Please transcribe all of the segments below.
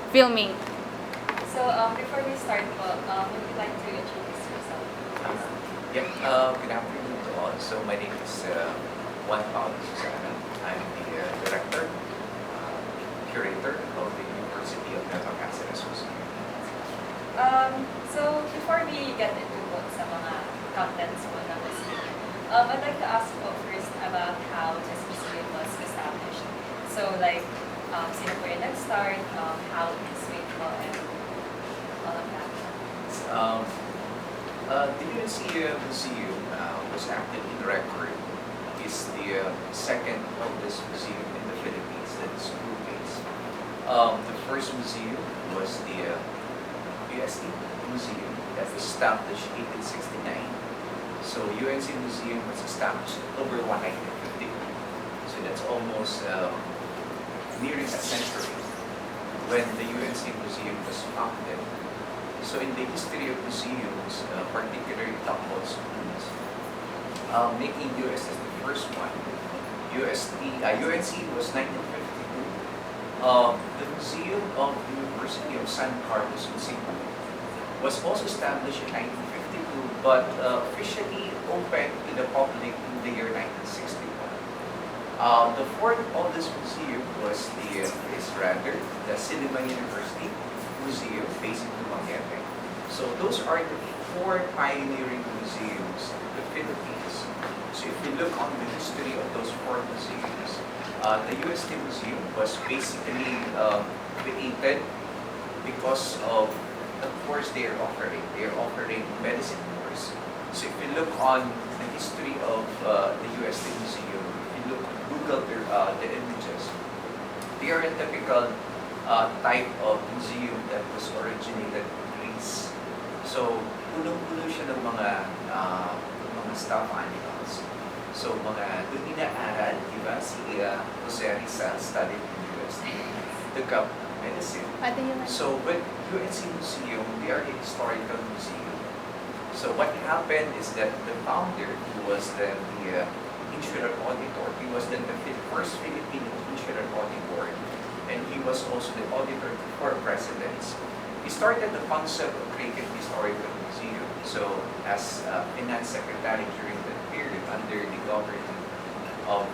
filming. So before we start po, would you like to introduce yourself? Good afternoon to all. So my name is Juan Paulo Susana. I'm the director, curator of the University of Metro Cáceres Museum. So before we get into po sa mga contents po ng museum, I'd like to ask po first about how this museum was established. So like, sino po yung nag-start, how it was made po, and all of that. The UNC Museum was active in record. Is the second oldest museum in the Philippines that is school-based. The first museum was the UST Museum that was established in 1869. So UNC Museum was established October 1, 1950. So that's almost nearing a century when the UNC Museum was founded. So in the history of museums, particularly top-level schools, making US as the first one, UNC was 1952. The Museum of the University of San Carlos in Cebu was also established in 1952, but officially opened to the public in the year 1961. The fourth oldest museum was the Silliman University Museum based in Dumaguete. So those are the four pioneering museums in the Philippines. So if you look on the history of those four museums, the UST Museum was basically created because of the course they are offering. They are offering medicine course. So if you look on the history of the UST Museum, if you look Google the images, they are a typical type of museum that was originated in Greece. So punong-puno siya ng mga stuffed animals. So mga doon inaaral, di ba, si Jose Rizal studied in the UST, took up medicine. So with UNC Museum, they are a historical museum. So what happened is that the founder, who was then the insular auditor, he was then the first Filipino insular auditor, and he was also the auditor for presidents. He started the concept of creating a historical museum. So as finance secretary during that period under the government of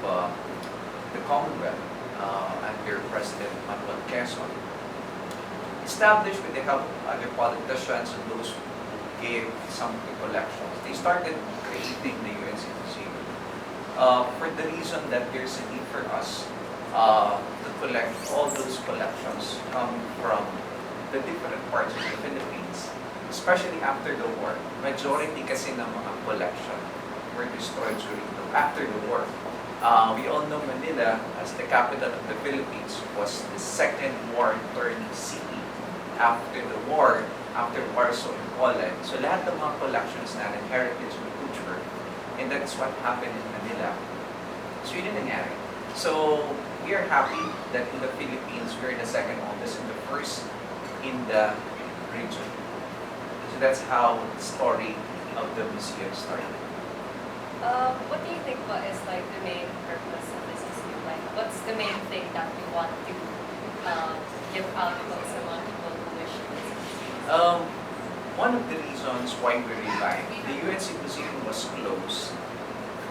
the Commonwealth under President Manuel Quezon, established with the help of other politicians and those who gave some of the collections, they started creating the UNC Museum for the reason that there's a need for us to collect all those collections coming from the different parts of the Philippines, especially after the war. Majority kasi ng mga collection were destroyed after the war. We all know Manila as the capital of the Philippines was the second war-torn city after the war, after Warsaw and Poland. So lahat ng mga collections na heritage and culture, and that's what happened in Manila. So yun yung nangyari. So we are happy that in the Philippines, we're the second oldest and the first in the region. So that's how the story of the museum started. What do you think po is like the main purpose of this museum? Like, what's the main thing that we want to give out po sa mga people who wish to visit this museum? One of the reasons why we revived, the UNC Museum was closed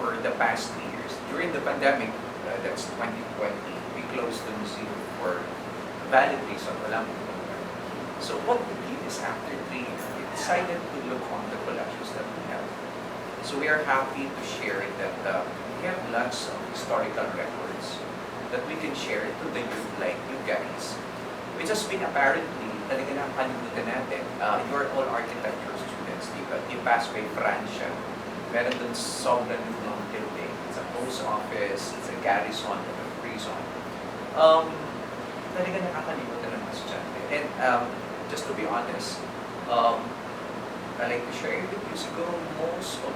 for the past 3 years. During the pandemic, that's 2020, we closed the museum for valid reason, walang pumunta. So what we did is after 3 years, we decided to look on the collections that we have. So we are happy to share that we have lots of historical records that we can share to the youth like you guys. Which has been apparently, talaga na kalimutan natin, you're all architecture students, di ba? Di Pathway Francia, meron dun sobrang lumang building. It's a post office, it's a garrison, it's a prison. Talaga nakakalimutan ng mga estudyante. And just to be honest, I like to share with you, siguro most of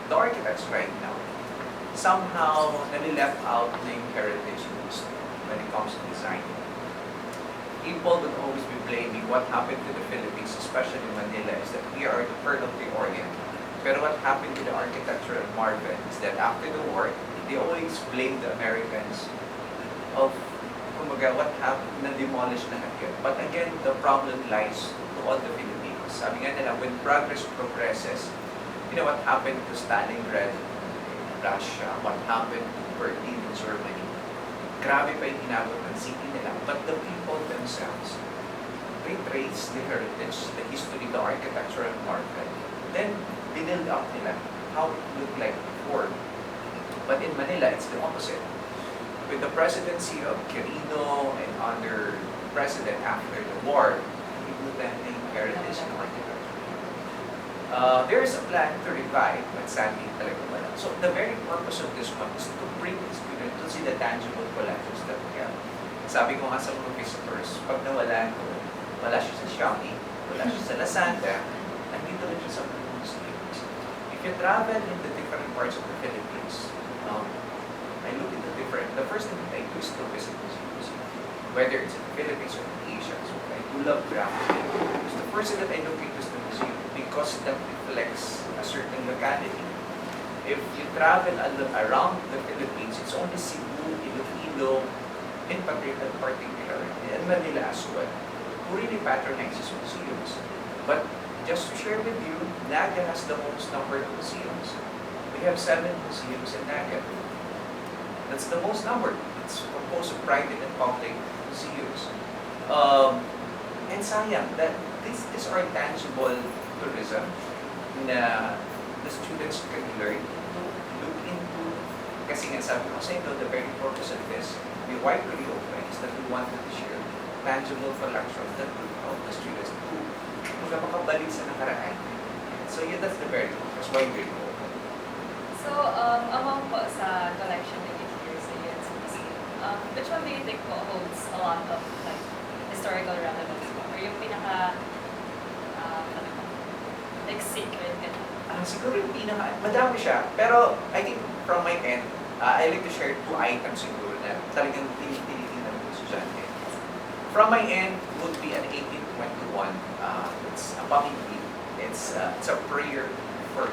the architects right now, somehow nali-left out na yung heritage industry when it comes to design. People would always be blaming what happened to the Philippines, especially Manila, is that we are the pearl of the Orient. Pero what happened to the architecture of Marvin is that after the war, they always blamed the Americans of kumbaga, what happened, na-demolish lahat yun. But again, the problem lies to all the Filipinos. Sabi nga nila, when progress progresses, you know what happened to Stalingrad in Russia, what happened to Berlin in Germany, grabe pa yung inabot ng city nila. But the people themselves, they trace the heritage, the history, the architectural market. Then, build up nila how it looked like before. But in Manila, it's the opposite. With the presidency of Quirino and other president after the war, people then heritage and architecture. There is a plan to revive, but sadly talaga wala. So the very purpose of this one is to bring the student to see the tangible collections that we have. Sabi ko nga sa mga visitors, pag nawala ko, wala siya sa Xiaomi, wala siya sa Lazada, nandito rin siya sa mga museums. If you travel in the different parts of the Philippines, I look at the first thing that I do is to visit museums. Whether it's in the Philippines or in Asia, so I do love traveling. Because the first thing that I look into is the museum because that reflects a certain locality. If you travel around the Philippines, it's only Cebu, Iloilo, in particular, and Manila as well, who really patronizes museums. But just to share with you, Naga has the most number of museums. We have 7 museums in Naga. That's the most numbered. It's composed of private and public museums. And sayang that these are tangible tourism na the students can learn to look into. Kasi nga sabi ko sa inyo, the very purpose of this, we why we open is that we wanted to share tangible collections that will help the students to makabalik sa nakaraan. So yeah, that's the very purpose why we open. So, among po sa collection that you hear sa UNC Museum, which one do you think po holds a lot of like historical relevance po? Or yung pinaka, ano po, like sacred ganun? Siguro yung madami siya. Pero I think from my end, I like to share 2 items siguro na talagang tinitingnan ng estudyante. From my end would be an 1821. It's a puppy bead. It's a prayer for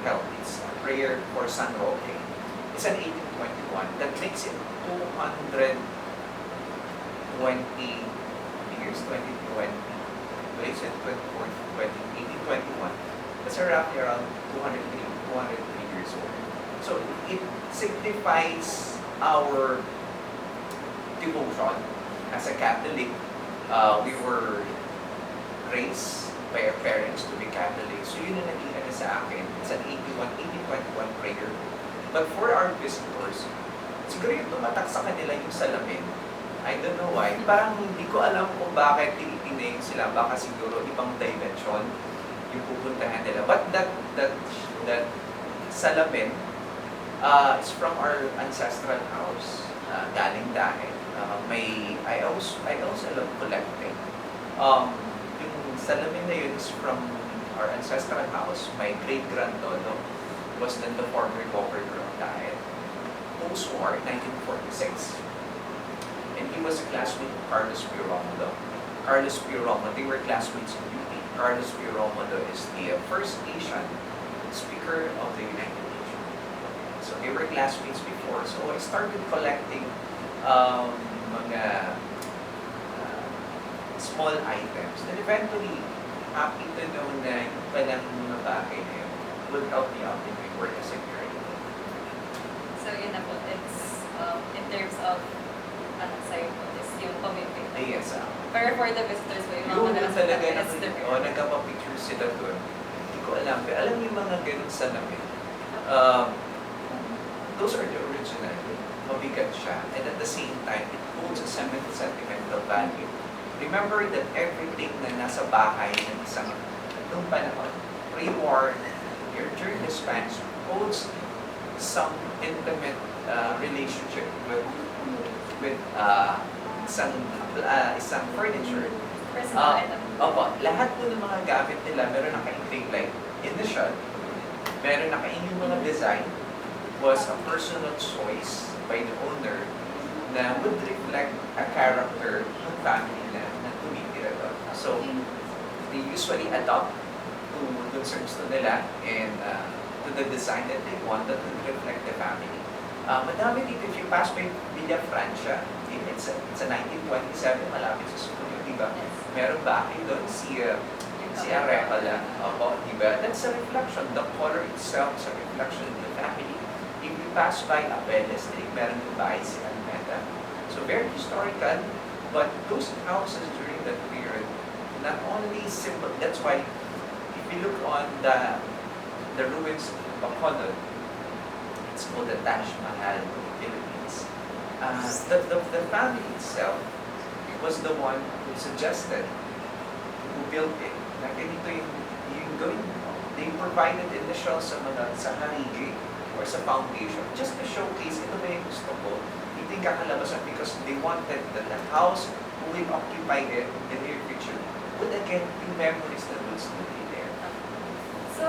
help. It's a prayer for San Roque. It's an 1821 that makes it 220 years, 2020. Makes it 1821. That's roughly around 203 years old. So it signifies our devotion as a Catholic. We were raised by our parents to be Catholic. So yun ang naging sa akin. It's an 1821 prayer. But for our visitors, siguro yung tumatak sa kanila yung salamin. I don't know why. Parang hindi ko alam kung bakit tinitingnan sila. Baka siguro ibang dimension yung pupuntahan nila. But that salamin is from our ancestral house. Galing dahil. I also love collecting. Yung salamin na yun is from our ancestral house. My great-grandlolo was then the former governor of Daet. Post-war, 1946. And he was a classmate of Carlos P. Romulo. Carlos P. Romulo, they were classmates in UP. Carlos P. Romulo is the first Asian speaker of the United Nations. So they were classmates before. So I started collecting mga small items. Then eventually, happy to know na yung palang mga bagay na yun will help me out in my work as a curator. So yun na po, it's in terms of ano sa'yo po, is yung pamimik. Yes. Pero for the visitors po, yung Yung mga talaga it's different. nagkapa-picture sila doon. Hindi ko alam. Pero alam niyo yung mga ganun sa namin. Those are the original. Mabigat siya. And at the same time, it holds a sentimental value. Remember that everything na nasa bahay ng isang nung panahon, pre-war, during the Spanish, holds some intimate relationship with isang furniture. Personal item. Opo, lahat po ng mga gamit nila, meron naka-intake like initial, meron yung mga design was a personal choice by the owner na would reflect a character ng family na tumitira doon. So, they usually adopt to dun sa gusto nila and to the design that they want that would reflect the family. Madami dito, if you pass by Villa Francia, It's a 1927, malapit sa Sumunyo, di ba? Yes. Meron bahay doon, si Areola, di ba? That's a reflection. The color itself is a reflection of the family. If you pass by Abeles, meron yung bahay si Almeda. So very historical, but those houses during that period, not only simple, that's why if you look on the ruins of Bacolod, it's called the Taj Mahal of the Philippines. The family itself was the one who suggested, who built it. Na ganito yung gawin mo. They provided initials sa harigi or sa foundation just to showcase ito ba yung gusto ko. Ito yung kakalabasan because they wanted that the house who will occupy it in the near future would again be memories that would still be there. So,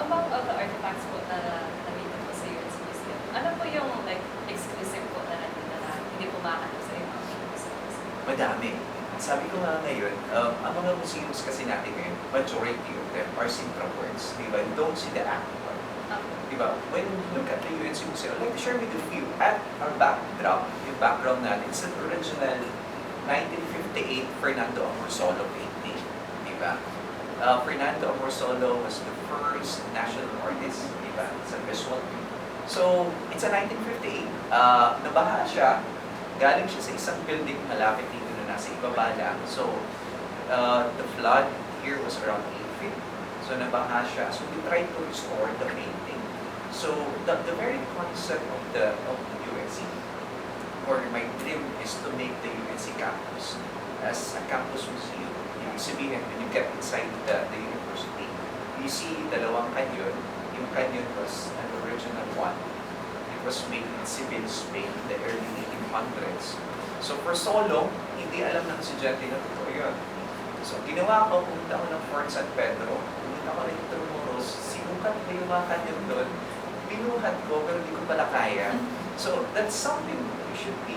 among all the artifacts po na nandito po sa UNC Museum, ano po yung like exclusive po na nandito na hindi po makakita sa ibang museums? Madami. Sabi ko nga ngayon, ang mga museums kasi natin ngayon, majority of them are Sintra works. Diba? You don't see the actual. Diba? When you look at the UNC Museum, I'd like to share with you at our backdrop, yung background natin, it's an original 1958 Fernando Amorsolo painting. Diba? Fernando Amorsolo was the first national artist, diba? It's a visual. So, it's a 1958. Nabaha siya, galing siya sa isang building malapit dito na nasa ibaba lang. So, the flood here was around 8 feet. So, nabaha siya. So, we tried to restore the painting. So, the very concept of the UNC, or my dream is to make the UNC campus as a campus museum. Ibig sabihin, when you get inside the university, you see dalawang canyon. Yung canyon was an original one. It was made in Seville, Spain in the early 1800s. So for so long, hindi alam ng estudyante na totoo yun. So ginawa ko, pumunta ako ng Fort San Pedro, pumunta ako ng Intramuros, sinukat na yung mga canyon doon, binuhat ko pero hindi ko pala kaya. So that's something you should be